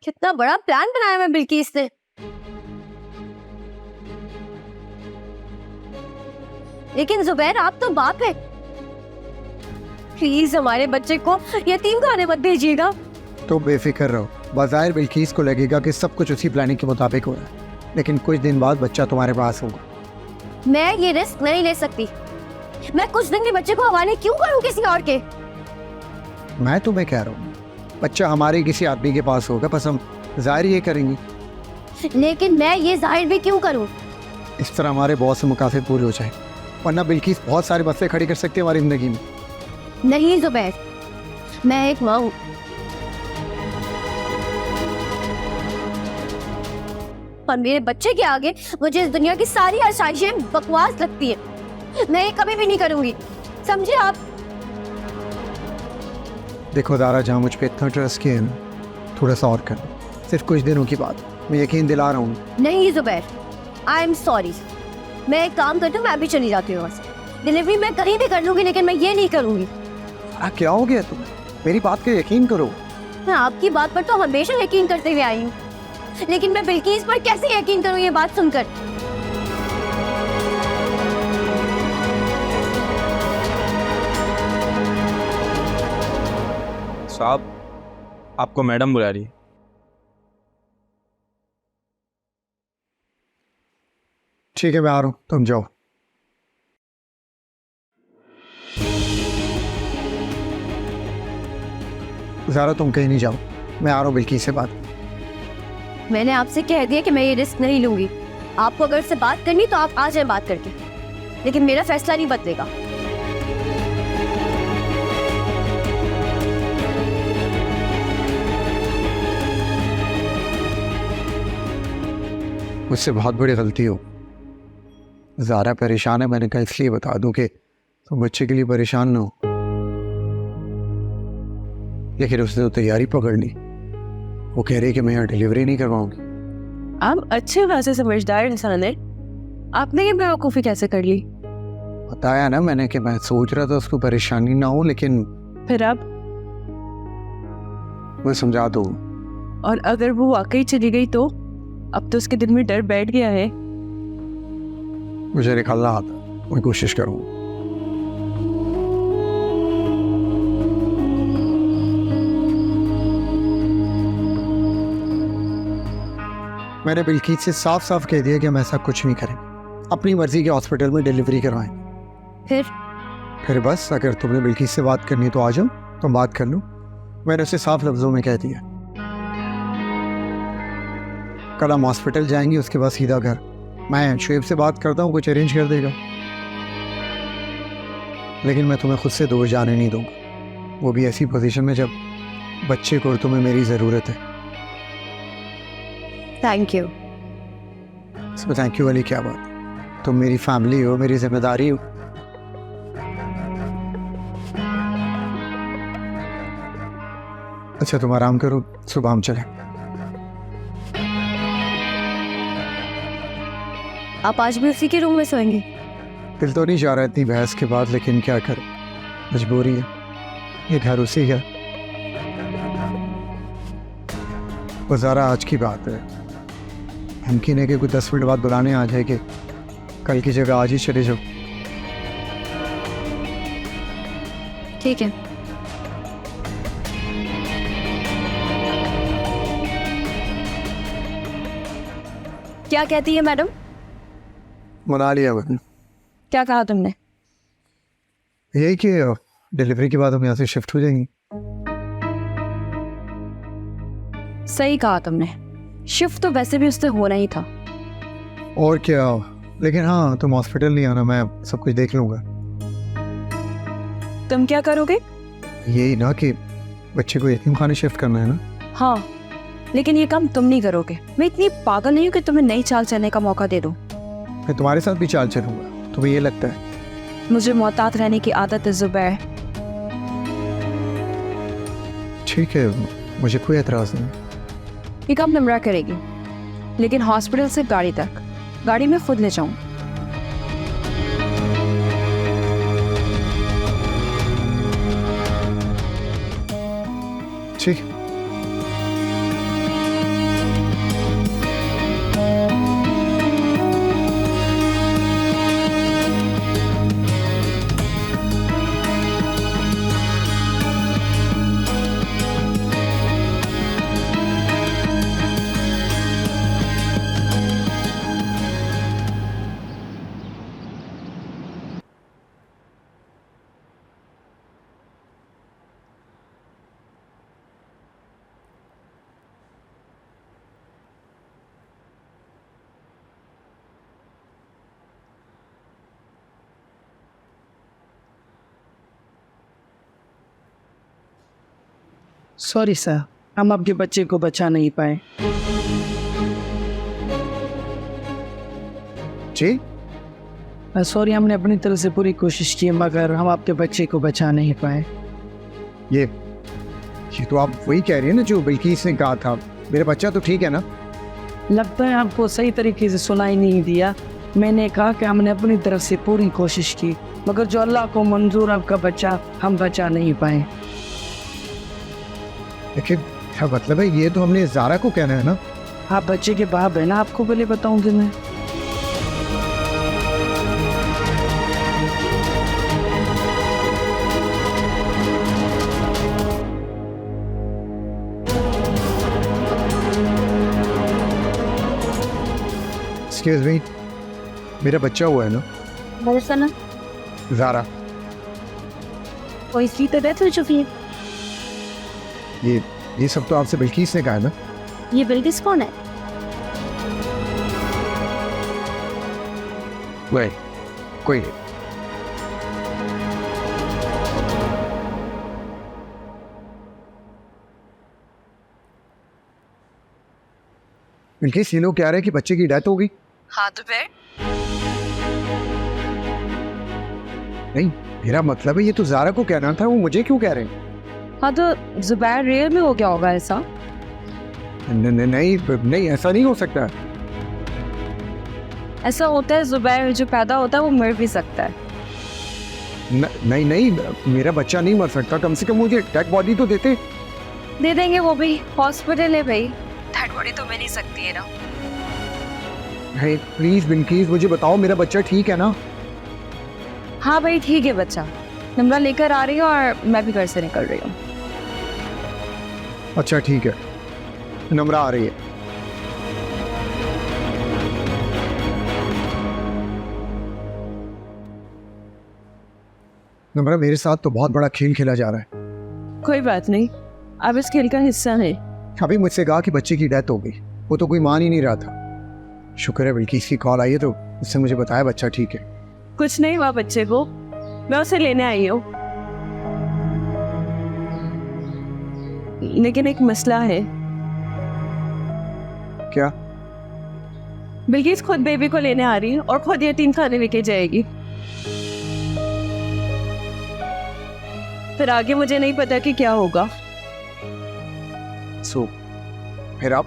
कितना बड़ा प्लान बनाया मैं बिल्किस ने। लेकिन जुबैर आप तो बाप है, प्लीज हमारे बच्चे को यतीम खाने मत भेजिएगा। तो बेफिक्र रहो, बाज़ाहिर बिल्किस को लगेगा कि सब कुछ उसी प्लानिंग के मुताबिक हो रहा है, लेकिन कुछ दिन बाद बच्चा तुम्हारे पास होगा। मैं ये रिस्क नहीं ले सकती। मैं कुछ दिन के बच्चे को हवाले क्यों करूं किसी और के? मैं तुम्हें कह रहा हूँ, बच्चा हमारे किसी आदमी के पास होगा, बस हम जाहिर ये करेंगे। लेकिन मैं ये जाहिर भी क्यों करूं? इस तरह हमारे बहुत से मुकासद पूरे हो जाए, वरना बिल्किस बहुत सारे मसले खड़ी कर सकते हैं हमारी ज़िंदगी में। नहीं जुबैर, मैं एक माँ हूं। और मेरे बच्चे के आगे मुझे इस दुनिया की सारी आसाइशें बकवास लगती हैं। मैं ये कभी भी नहीं करूंगी, समझे आप? देखो दारा, जहाँ मुझ पे इतना ट्रस्ट किया है ना, थोड़ा सा और कर, सिर्फ कुछ दिनों की बात, मैं यकीन दिला रहा हूँ। नहीं जुबैर, आई एम सॉरी। मैं एक काम करती हूँ, मैं अभी चली जाती हूँ वहाँ से। डिलीवरी मैं कहीं भी कर लूंगी, लेकिन मैं ये नहीं करूंगी। क्या हो गया तुम्हें? मेरी बात का यकीन करो। मैं आपकी बात पर तो हमेशा यकीन करते हुए आई हूँ, लेकिन मैं बिल्किस पर कैसे यकीन करूँ ये बात सुनकर? साहब, आपको मैडम बुला रही है। ठीक है, मैं आ रहा हूँ, तुम जाओ। ज़ारा तुम कहीं नहीं जाओ, मैं आ रहा हूँ बिल्किस से बात। मैंने आपसे कह दिया कि मैं ये रिस्क नहीं लूंगी। आपको अगर से बात करनी तो आप आ जाए बात करके, लेकिन मेरा फैसला नहीं बदलेगा। मुझसे बहुत बड़ी गलती हो। ज़ारा परेशान है, मैंने कहा इसलिए बता दूं कि तुम बच्चे के लिए परेशान ना हो, लेकिन उसने तो तैयारी पकड़ ली। वो कह रही कि मैं यहाँ डिलीवरी नहीं करवाऊंगी। आप अच्छे खासे समझदार इंसान है, आपने ये बेवकूफ़ी कैसे कर ली? बताया ना मैंने कि मैं सोच रहा था उसको परेशानी ना हो, लेकिन फिर आप, मैं समझा दूँ। और अगर वो वाकई चली गई तो? अब तो उसके दिल में डर बैठ गया है। मुझे निकलना आता, मैं कोशिश करूँगा। मैंने बिल्किस से साफ साफ कह दिया कि हम ऐसा कुछ नहीं करें, अपनी मर्जी के हॉस्पिटल में डिलीवरी करवाएं। फिर बस, अगर तुमने बिल्किस से बात करनी तो आ जाओ, तुम बात कर लो। मैंने उसे साफ लफ्जों में कह दिया। कल हम हॉस्पिटल जाएंगे, उसके बाद सीधा घर। मैं शुएब से बात करता हूँ, कुछ अरेंज कर देगा, लेकिन मैं तुम्हें खुद से दूर जाने नहीं दूंगा, वो भी ऐसी पोजीशन में जब बच्चे को और तुम्हें मेरी ज़रूरत है। Thank you. इसमें थैंक यू वाली क्या बात? तुम मेरी फैमिली हो, मेरी जिम्मेदारी हो। अच्छा तुम आराम करो, सुबह हम चलें। आप आज भी उसी के रूम में सोएंगे? दिल तो नहीं चाह रहा इतनी बहस के बाद, लेकिन क्या करूं, मजबूरी है। ये घर उसी का। वो ज़रा आज की बात है, मुमकिन है कि कोई 10 मिनट बाद बुलाने आ जाए कि कल की जगह आज ही चले जाओ। ठीक है। क्या कहती है मैडम? मना लिया मैंने। क्या कहा तुमने? यही कि डिलीवरी के बाद हम यहाँ से शिफ्ट हो जाएंगे। सही कहा तुमने, शिफ्ट तो वैसे भी उससे होना ही था। और क्या, लेकिन हाँ तुम हॉस्पिटल नहीं आना, मैं सब कुछ देख लूँगा। तुम क्या करोगे? यही ना कि बच्चे को यतीम खाने शिफ्ट करना है ना। हाँ, लेकिन ये काम तुम नहीं करोगे। मैं इतनी पागल नहीं हूँ कि तुम्हें नई चाल चलने का मौका दे दूँ। मैं तुम्हारे साथ भी चाल चलूँगा, तुम्हें ये लगता है? मुझे मोहतात रहने की आदत है जुबैर। ठीक है, मुझे कोई एतराज़ नहीं। ये काम निमरा करेगी, लेकिन हॉस्पिटल से गाड़ी तक, गाड़ी में खुद ले जाऊँ। ठीक है। सॉरी सर, हम आपके बच्चे को बचा नहीं पाए। जी सॉरी, हमने अपनी तरफ से पूरी कोशिश की मगर हम आपके बच्चे को बचा नहीं पाए। ये तो आप वही कह रही है ना जो बिल्किस ने कहा था, मेरा बच्चा तो ठीक है ना? लगता है आपको सही तरीके से सुनाई नहीं दिया। मैंने कहा कि हमने अपनी तरफ से पूरी कोशिश की मगर जो अल्लाह को मंजूर आपका बच्चा हम बचा नहीं पाए। लेकिन क्या मतलब है, ये तो हमने ज़ारा को कहना है ना? आप बच्चे के बाप है ना, आपको पहले बताऊंगी मैं। एक्सक्यूज मी, मेरा बच्चा हुआ है ना? दरअसल ज़ारा, वो इसकी तो डेथ हो चुकी है। ये सब तो आपसे बिल्किस ने कहा है ना? ये बिल्किस कौन है? वही कोई नहीं। बिल्किस, ये लोग कह रहे हैं कि बच्चे की डेथ हो गई। हाँ तो फिर नहीं, मेरा मतलब है ये तो ज़ारा को कहना था, वो मुझे क्यों कह रहे हैं? हाँ तो जुबैर रियल में हो गया होगा ऐसा। नहीं, ऐसा नहीं हो सकता। ऐसा होता है, जुबैर जो पैदा होता है वो मर भी सकता है। नहीं, मेरा बच्चा नहीं मर सकता। कम से कम मुझे डेड बॉडी तो देते। दे देंगे, वो भी हॉस्पिटल है भाई, डेड बॉडी तो मिल ही सकती है ना। है प्लीज बिल्किस, मुझे बताओ मेरा बच्चा ठीक है ना? हाँ भाई ठीक है बच्चा, नम्रा लेकर आ रही है और मैं भी घर से निकल रही हूँ। अच्छा ठीक है, नम्रा आ रही है। नम्रा, मेरे साथ तो बहुत बड़ा खेल खेला जा रहा है। कोई बात नहीं, अब इस खेल का हिस्सा है। अभी मुझसे कहा कि बच्चे की डेथ हो गई, वो तो कोई मान ही नहीं रहा था। शुक्र है बिल्किस की कॉल आई है तो उससे मुझे बताया बच्चा ठीक है। कुछ नहीं हुआ बच्चे को, मैं उसे लेने आई हूँ। लेकिन एक मसला है। क्या? बिल्किस खुद बेबी को लेने आ रही है और खुद यतीम खाने लेके जाएगी। फिर आगे मुझे नहीं पता कि क्या होगा। सो फिर आप?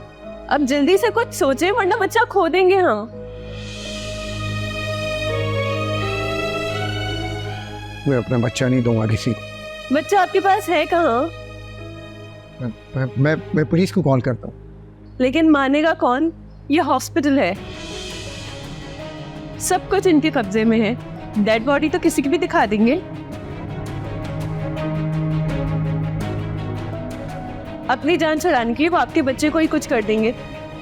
अब जल्दी से कुछ सोचे वरना बच्चा खो देंगे हम। मैं अपना बच्चा नहीं दूंगा किसी को। बच्चा आपके पास है कहाँ? मैं पुलिस को कॉल करता हूँ। लेकिन मानेगा कौन? ये हॉस्पिटल है, सब कुछ इनके कब्जे में है। डेड बॉडी तो किसी की भी दिखा देंगे। अपनी जान छुड़ाने के लिए वो आपके बच्चे को ही कुछ कर देंगे।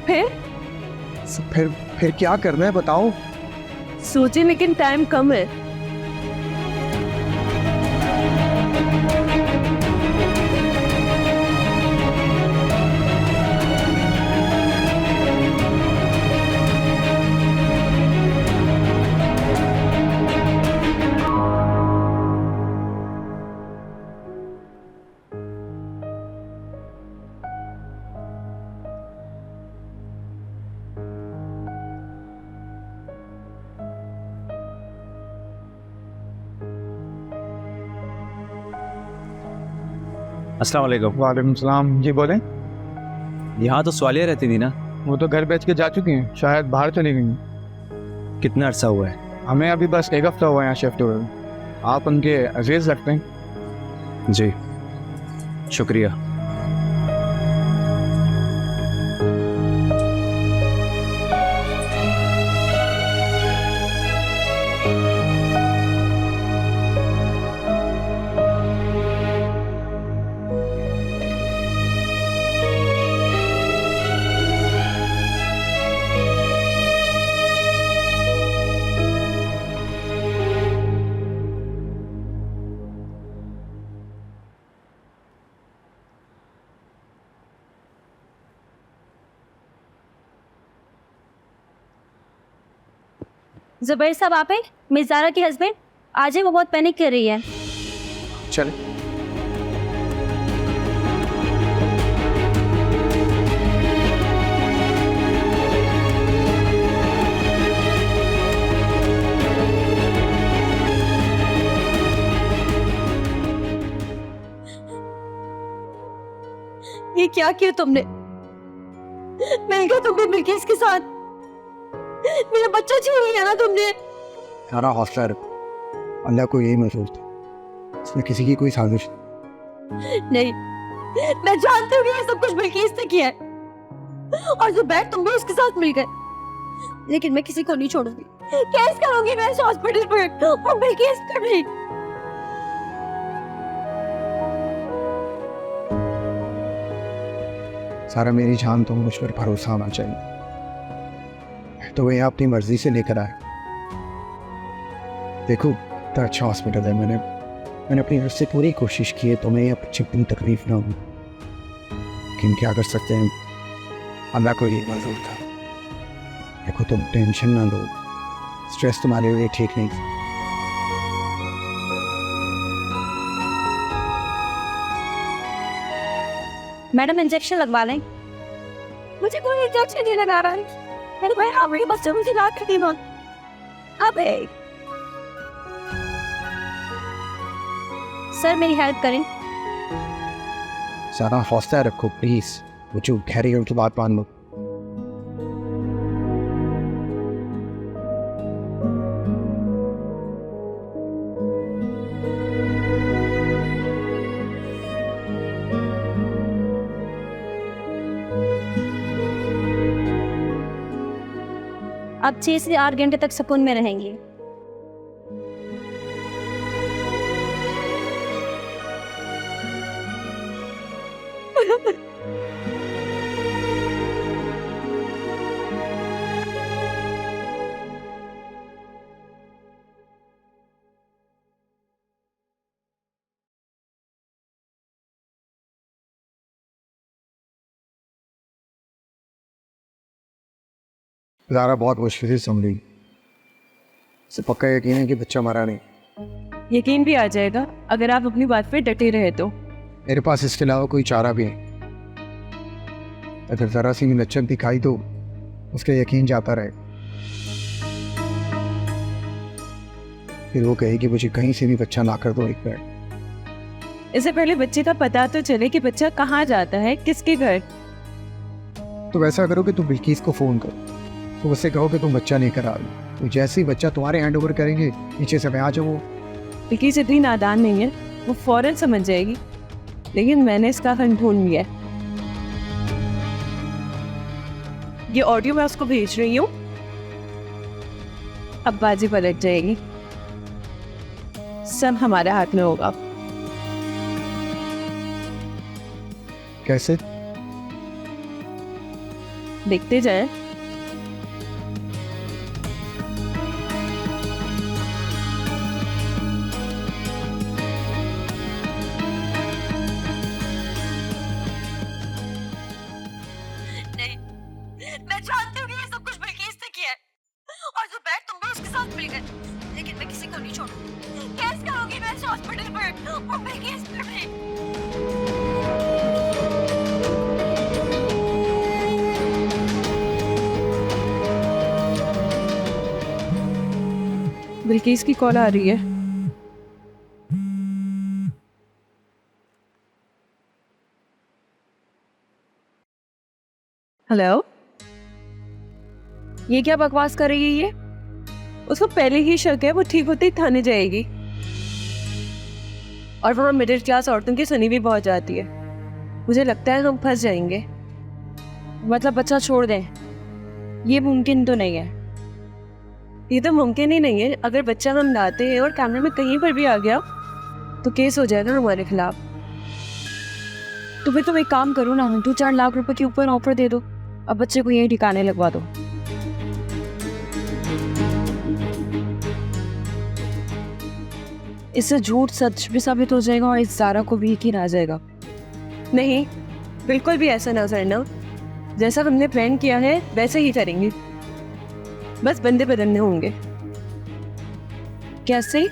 फिर क्या करना है बताओ? सोचे, लेकिन टाइम कम है। अस्सलाम वालेकुम। वालेकुम सलाम। जी बोलें। यहाँ तो स्वालिया रहती थी ना? वो तो घर बेच के जा चुकी हैं, शायद बाहर चली गई हैं। कितना अरसा हुआ है? हमें अभी बस एक हफ्ता हुआ है यहाँ शिफ्ट हुए। आप उनके अजीज लगते हैं। जी शुक्रिया। जुबैर साहब आप हैं? मिस ज़ारा के हस्बैंड आज है, वो बहुत पैनिक कर रही है। चले। क्या किया तुमने? मिल गया तुमने बिल्किस के साथ, मेरा बच्चा छीन लिया ना तुमने। सारा हौसला रखो, अल्लाह को यही महसूस था, इसमें किसी की कोई साजिश नहीं, मैं जानती हूँ कि ये सब कुछ बिल्किस ने किया है और जुबैर तुम भी उसके साथ मिल गए, लेकिन मैं किसी को नहीं छोड़ूंगी। केस करूंगी मैं इस हॉस्पिटल पर और बिल्किस पर भी। सारा मेरी जान तो मुझ पर भरोसा होना चाहिए, तो वह अपनी मर्जी से लेकर आए। देखो इतना अच्छा हॉस्पिटल है, मैंने अपनी तरफ से पूरी कोशिश की है, तुम्हें अब चिपनी तकलीफ ना हो, लेकिन क्या कर सकते हैं, अल्लाह को ये मंजूर था। देखो तुम टेंशन ना लो, स्ट्रेस तुम्हारे लिए ठीक नहीं। मैडम इंजेक्शन लगवा लें। मुझे कोई इंजेक्शन नहीं लगा रहा है, मेरे भाई हमारे बच्चे मुझे ना करती मौत। अबे सर मेरी हेल्प करें। सारा हौसला रखो प्लीज, वो जो खैरी उनकी बात मान लो। अब 6 से 8 घंटे तक सुकून में रहेंगी। ज़ारा बहुत मुश्किल से संभली, इसे पक्का यकीन है कि बच्चा मरा नहीं। यकीन भी आ जाएगा अगर आप अपनी बात पे डटे रहे तो। मेरे पास इसके अलावा कोई चारा भी नहीं। अगर ज़रा सी भी लचक दिखाई तो उसका यकीन जाता रहे, फिर वो कहे कि मुझे कहीं से भी बच्चा ला कर दो एक बार। इससे पहले बच्चे का पता तो चले कि बच्चा कहाँ जाता है, किसके घर। तो वैसा करो कि तुम बिल्किस को फ़ोन करो, तो उससे कहो कि तुम बच्चा लेकर आ लो, तो जैसे ही बच्चा तुम्हारे हैंड ओवर करेंगे नीचे से मैं आ जाऊँ। बिल्किस इतनी नादान नहीं है, वो फौरन समझ जाएगी, लेकिन मैंने इसका हल ढूंढ लिया है। ये ऑडियो मैं उसको भेज रही हूँ, अब बाजी पलट जाएगी, सब हमारे हाथ में होगा। कैसे? देखते जाएं। मैं जानती हूँ कि ये सब कुछ बिल्किस ने किया है और जुबैर तुम भी उसके साथ मिल गए, लेकिन मैं किसी को नहीं छोड़ूंगी। केस करूंगी मैं इस हॉस्पिटल पर और बिल्किस पर भी। बिल्किस की कॉल आ रही है। हेलो, ये क्या बकवास कर रही है ये? उसको पहले ही शक है वो ठीक होते ही थाने जाएगी, और वहाँ मिडिल क्लास औरतों की सुनी भी बहुत जाती है। मुझे लगता है हम फंस जाएंगे। मतलब बच्चा छोड़ दें, ये मुमकिन तो नहीं है। ये तो मुमकिन ही नहीं है। अगर बच्चा हम लाते हैं और कैमरे में कहीं पर भी आ गया तो केस हो जाएगा हमारे खिलाफ। तो फिर तुम एक काम करो ना, 2-4 लाख रुपए के ऊपर ऑफर दे दो, अब बच्चे को यही ठिकाने लगवा दो। इससे झूठ सच भी साबित हो जाएगा और इस ज़ारा को भी यकीन आ जाएगा। नहीं, बिल्कुल भी ऐसा ना करना। जैसा हमने प्लान किया है वैसे ही करेंगे, बस बंदे बदलने होंगे। कैसे?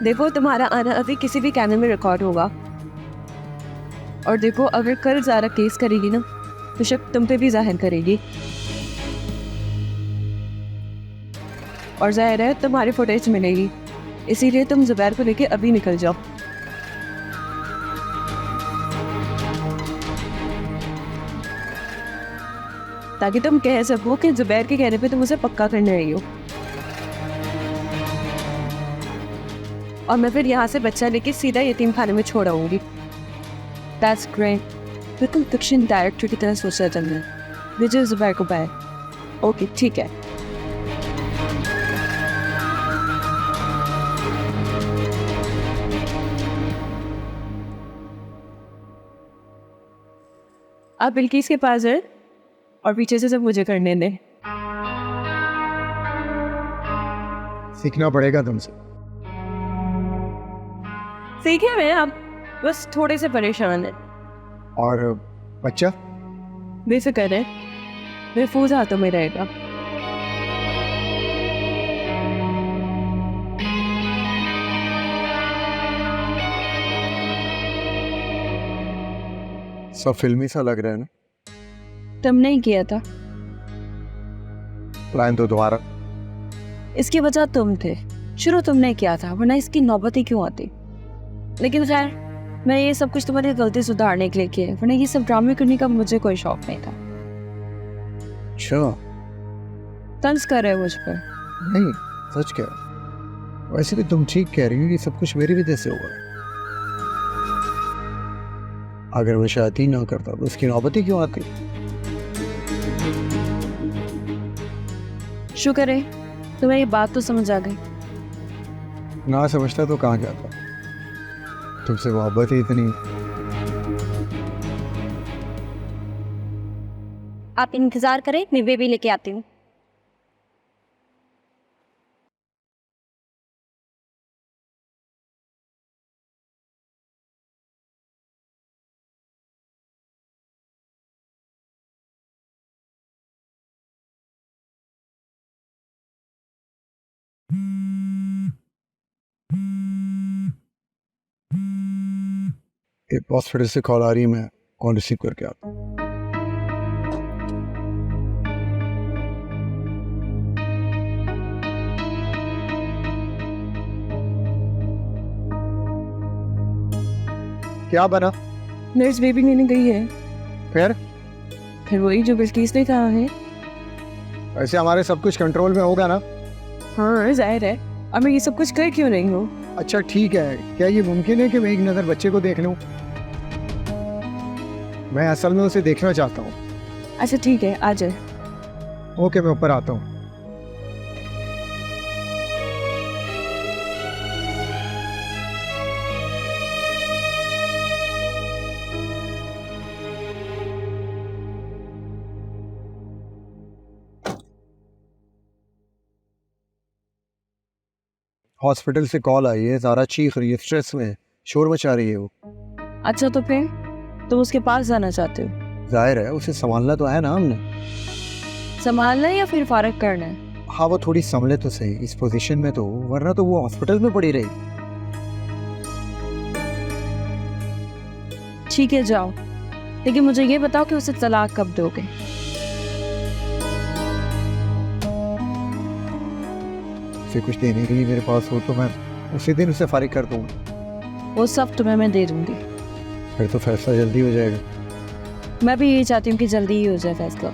देखो, तुम्हारा आना अभी किसी भी कैमरे में रिकॉर्ड होगा, और देखो अगर कल ज़ारा केस करेगी ना तो शक तुम पे भी जाहिर करेगी, और जाहिर है तुम्हारी फुटेज मिलेगी। इसीलिए तुम जुबैर को लेके अभी निकल जाओ। ताकि तुम कह सको कि जुबैर के कहने पे तुम उसे पक्का करने रही हो। और मैं फिर यहाँ से बच्चा लेके सीधा यतीम खाने में छोड़ आऊंगी। That's great. बिल्कुल फिक्शन डायरेक्टर की तरह सोचा तुमने। विजय जुबैर को बाय। ओके ठीक है। आप बिल्किस के पास हैं और पीछे से सब मुझे करने दें। सीखना पड़ेगा तुमसे। सीखे मैं, आप बस थोड़े से परेशान हैं। और बच्चा? बेफिक्र है, महफूज हाथों में रहेगा। सब फिल्मी सा लग रहा है ना। तुमने ही किया था। प्लान तो तुम्हारा। इसकी वजह तुम थे, शुरू तुमने किया था, वरना इसकी नौबत ही क्यों आती। लेकिन खैर, मैं ये सब कुछ तुम्हारी गलती सुधारने के लिए किया, वरना ये सब ड्रामे करने का मुझे कोई शौक नहीं था। अच्छा। तंज कर रहे हो मुझ पर। नहीं, सच कह रहा हूं। वैसे भी तुम ठीक कह रही हो, ये सब कुछ मेरी वजह से हुआ है। अगर मैं शादी ना करता तो उसकी नौबत ही क्यों आती। शुक्र है तुम्हें ये बात तो समझ आ गई। ना समझता तो कहाँ जाता। तुमसे मोहब्बत ही इतनी। आप इंतजार करें, मैं बेबी लेके आती हूँ। एक हॉस्पिटल से कॉल आ रही है, मैं कॉल रिसीव करके आता हूँ। क्या बना? नर्स बेबी लेने गई है। फिर वही जो बिल्किस ने कहा है। ऐसे हमारे सब कुछ कंट्रोल में होगा ना। हाँ जाहिर है, अब मैं ये सब कुछ कर क्यों नहीं हूँ। अच्छा ठीक है, क्या ये मुमकिन है कि मैं एक नज़र बच्चे को देख लूं? मैं असल में उसे देखना चाहता हूँ। अच्छा ठीक है, आ जाए। ओके, मैं ऊपर आता हूँ। हॉस्पिटल से कॉल आई है, ज़ारा चीख रही है, स्ट्रेस में है, शोर मचा रही है वो। अच्छा तो फिर तुम उसके पास जाना चाहते हो? जाहिर है, उसे संभालना तो है ना हमने। संभालना है या फिर फारग करना है? हाँ, वो थोड़ी संभले तो सही इस पोजीशन में तो, वरना तो वो हॉस्पिटल में पड़ी रही। ठीक है जाओ, लेकिन मुझे ये बताओ कि उसे तलाक कब दोगे? उसे कुछ देने के लिए मेरे पास हो तो मैं उसी दिन उसे फारिग कर दूंगा। वो सब तुम्हें मैं दे दूंगी। फिर तो फैसला जल्दी हो जाएगा। मैं भी यही चाहती हूँ कि जल्दी ही हो जाए फैसला।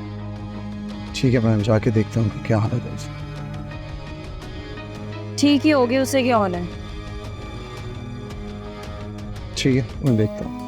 ठीक है, मैं जाके देखता हूँ कि क्या हालत है उसकी। ठीक ही होगी, उसे क्या होना है। ठीक है, मैं देखता हूँ।